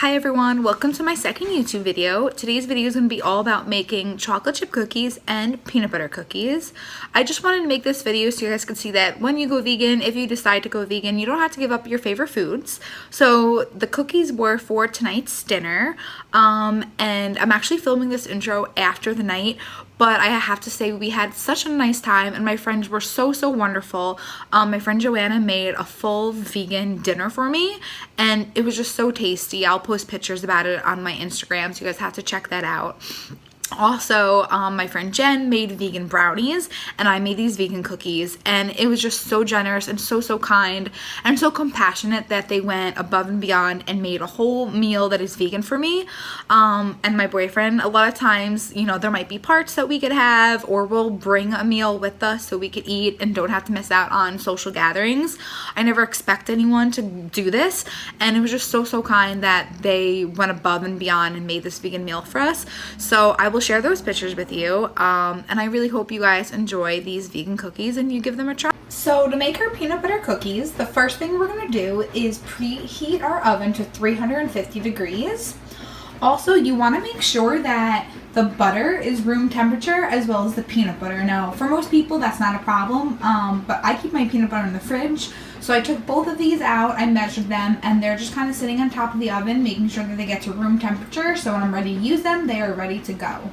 Hi everyone, welcome to my second YouTube video. Today's video is going to be all about making chocolate chip cookies and peanut butter cookies. I just wanted to make this video so you guys can see that when you go vegan, if you decide to go vegan, you don't have to give up your favorite foods. So the cookies were for tonight's dinner, and I'm actually filming this intro after the night, but I have to say we had such a nice time and my friends were so wonderful. My friend Joanna made a full vegan dinner for me and it was just so tasty. I'll post pictures about it on my Instagram, so you guys have to check that out. Also, my friend Jen made vegan brownies and I made these vegan cookies, and it was just so generous and so kind and so compassionate that they went above and beyond and made a whole meal that is vegan for me and my boyfriend. A lot of times, you know, there might be parts that we could have, or we'll bring a meal with us so we could eat and don't have to miss out on social gatherings. I never expect anyone to do this, and it was just so kind that they went above and beyond and made this vegan meal for us. So I will share those pictures with you, and I really hope you guys enjoy these vegan cookies and you give them a try. So to make our peanut butter cookies, the first thing we're going to do is preheat our oven to 350 degrees. Also, you want to make sure that the butter is room temperature as well as the peanut butter. Now, for most people, that's not a problem, but I keep my peanut butter in the fridge. So I took both of these out, I measured them, and they're just kind of sitting on top of the oven, making sure that they get to room temperature. So when I'm ready to use them, they are ready to go.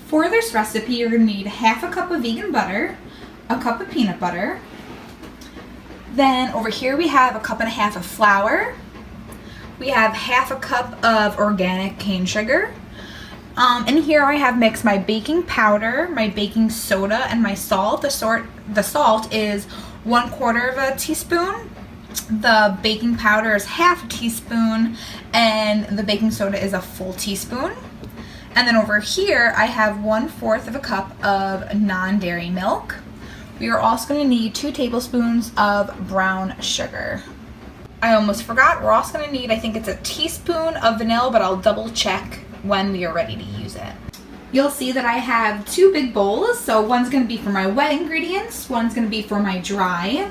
For this recipe, you're going to need half a cup of vegan butter, a cup of peanut butter. Then over here we have a cup and a half of flour. We have half a cup of organic cane sugar. And here I have mixed my baking powder, my baking soda, and my salt. The salt is 1/4 teaspoon. The baking powder is half a teaspoon, and the baking soda is a full teaspoon. And then over here I have 1/4 cup of non-dairy milk. We are also going to need 2 tablespoons of brown sugar. I almost forgot, we're also going to need, I think it's a teaspoon of vanilla, but I'll double check when we are ready to use it. You'll see that I have 2 big bowls, so one's going to be for my wet ingredients, one's going to be for my dry.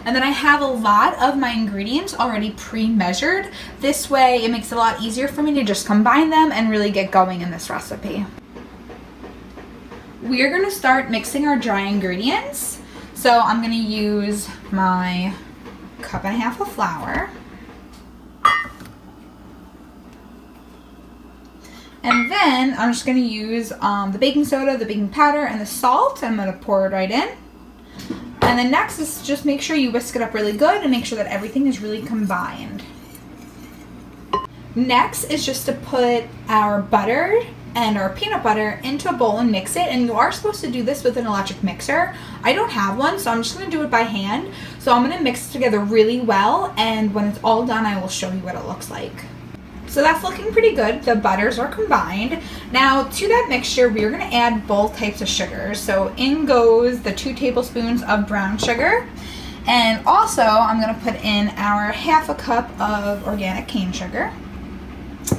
And then I have a lot of my ingredients already pre-measured. This way it makes it a lot easier for me to just combine them and really get going in this recipe. We are going to start mixing our dry ingredients. So I'm going to use my cup and a half of flour. And then I'm just going to use the baking soda, the baking powder, and the salt. I'm going to pour it right in. And then next is just make sure you whisk it up really good and make sure that everything is really combined. Next is just to put our butter and our peanut butter into a bowl and mix it. And you are supposed to do this with an electric mixer. I don't have one, so I'm just going to do it by hand. So I'm going to mix it together really well, and when it's all done, I will show you what it looks like. So that's looking pretty good. The butters are combined. Now to that mixture, we're going to add both types of sugars. So in goes the 2 tablespoons of brown sugar. And also I'm going to put in our half a cup of organic cane sugar.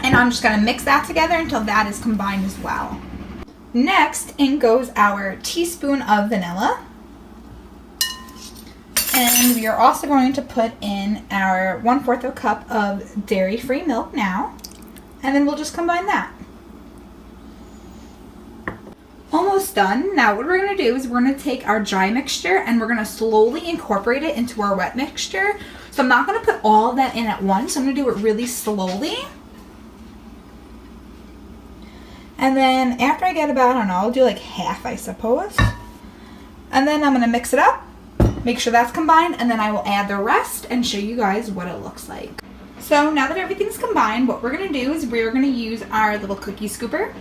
And I'm just going to mix that together until that is combined as well. Next, in goes our teaspoon of vanilla. And we are also going to put in our 1/4 cup of dairy-free milk now. And then we'll just combine that. Almost done. Now what we're going to do is we're going to take our dry mixture and we're going to slowly incorporate it into our wet mixture. So I'm not going to put all of that in at once. I'm going to do it really slowly. And then after I get about, I don't know, I'll do like half, I suppose. And then I'm going to mix it up. Make sure that's combined, and then I will add the rest and show you guys what it looks like. So now that everything's combined, what we're going to do is we're going to use our little cookie scooper,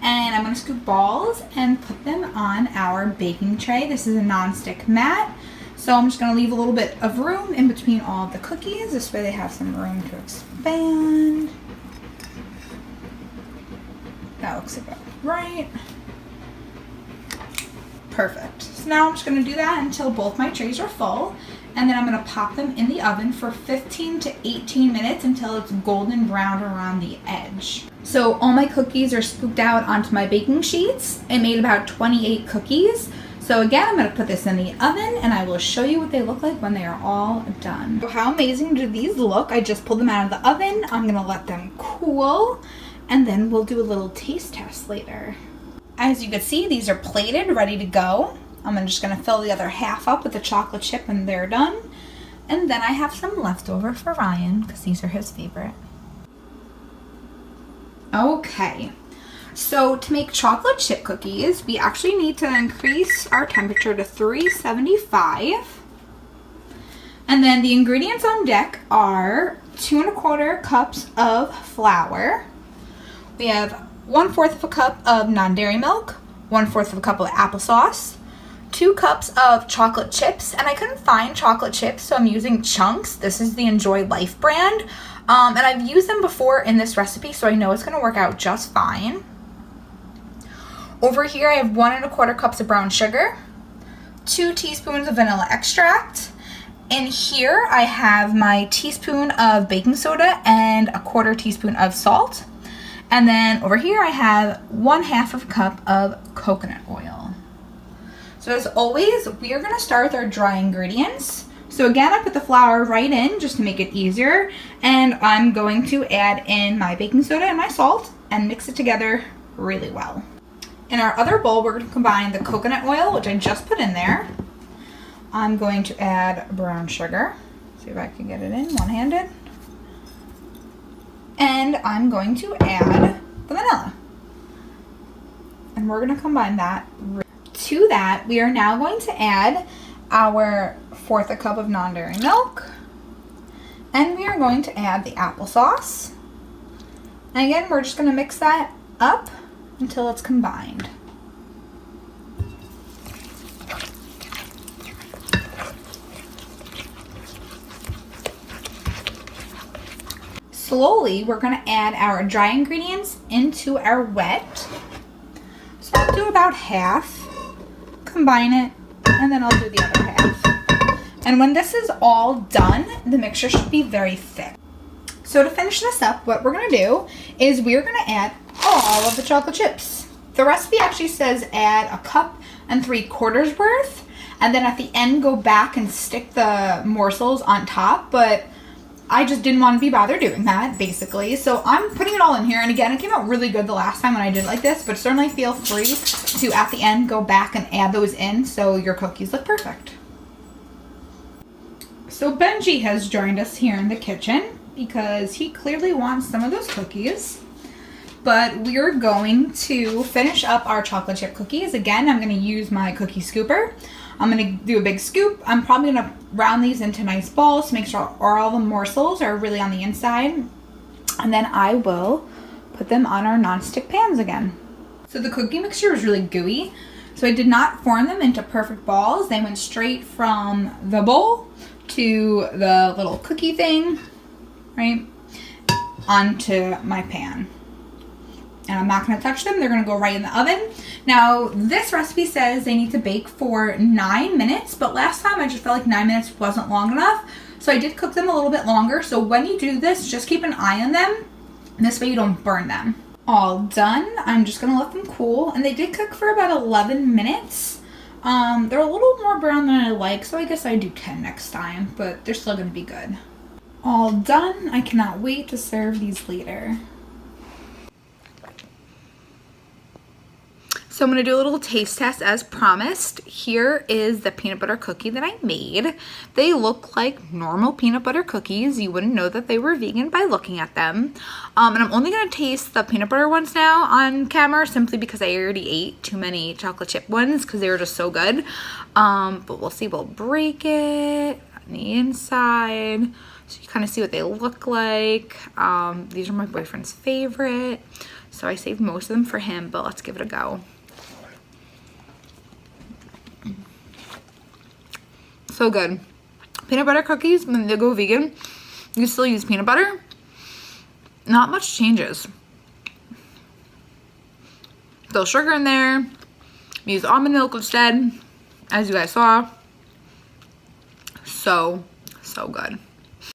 and I'm going to scoop balls and put them on our baking tray. This is a non-stick mat, so I'm just going to leave a little bit of room in between all of the cookies. This way they have some room to expand. That looks about right. Perfect. So now I'm just going to do that until both my trays are full, and then I'm going to pop them in the oven for 15 to 18 minutes until it's golden brown around the edge. So all my cookies are scooped out onto my baking sheets. I made about 28 cookies. So again, I'm going to put this in the oven and I will show you what they look like when they are all done. So how amazing do these look? I just pulled them out of the oven. I'm going to let them cool, and then we'll do a little taste test later. As you can see, these are plated, ready to go. I'm just gonna fill the other half up with the chocolate chip when they're done. And then I have some leftover for Ryan, because these are his favorite. Okay, so to make chocolate chip cookies, we actually need to increase our temperature to 375. And then the ingredients on deck are 2 1/4 cups of flour. We have 1/4 of a cup of non-dairy milk, 1/4 of a cup of applesauce, 2 cups of chocolate chips, and I couldn't find chocolate chips, so I'm using Chunks. This is the Enjoy Life brand, and I've used them before in this recipe, so I know it's gonna work out just fine. Over here, I have 1 1/4 cups of brown sugar, 2 teaspoons of vanilla extract, and here I have my teaspoon of baking soda and 1/4 teaspoon of salt. And then over here I have 1/2 of a cup of coconut oil. So as always, we are gonna start with our dry ingredients. So again, I put the flour right in just to make it easier. And I'm going to add in my baking soda and my salt and mix it together really well. In our other bowl, we're gonna combine the coconut oil, which I just put in there. I'm going to add brown sugar. See if I can get it in one-handed. And I'm going to add the vanilla. And we're going to combine that. To that, we are now going to add our 1/4 cup of non-dairy milk. And we are going to add the applesauce. And again, we're just going to mix that up until it's combined. Slowly, we're going to add our dry ingredients into our wet. So I'll do about half, combine it, and then I'll do the other half. And when this is all done, the mixture should be very thick. So to finish this up, what we're going to do is we're going to add all of the chocolate chips. The recipe actually says add 1 3/4 cups worth, and then at the end go back and stick the morsels on top, but I just didn't want to be bothered doing that, basically. So I'm putting it all in here. And again, it came out really good the last time when I did it like this, but certainly feel free to, at the end, go back and add those in so your cookies look perfect. So Benji has joined us here in the kitchen because he clearly wants some of those cookies. But we're going to finish up our chocolate chip cookies. Again, I'm going to use my cookie scooper. I'm going to do a big scoop. I'm probably going to round these into nice balls to make sure all the morsels are really on the inside. And then I will put them on our non-stick pans again. So the cookie mixture was really gooey. So I did not form them into perfect balls. They went straight from the bowl to the little cookie thing, right, onto my pan. And I'm not going to touch them. They're going to go right in the oven. Now, this recipe says they need to bake for 9 minutes, but last time I just felt like 9 minutes wasn't long enough. So I did cook them a little bit longer. So when you do this, just keep an eye on them. This way you don't burn them. All done. I'm just going to let them cool. And they did cook for about 11 minutes. They're a little more brown than I like, so I guess I do 10 next time, but they're still going to be good. All done. I cannot wait to serve these later. So I'm going to do a little taste test as promised. Here is the peanut butter cookie that I made. They look like normal peanut butter cookies. You wouldn't know that they were vegan by looking at them. And I'm only going to taste the peanut butter ones now on camera simply because I already ate too many chocolate chip ones because they were just so good. But we'll see. We'll break it on the inside so you kind of see what they look like. These are my boyfriend's favorite. So I saved most of them for him, but let's give it a go. So good. Peanut butter cookies, when they go vegan, you still use peanut butter. Not much changes. Still sugar in there. Use almond milk instead, as you guys saw. So good.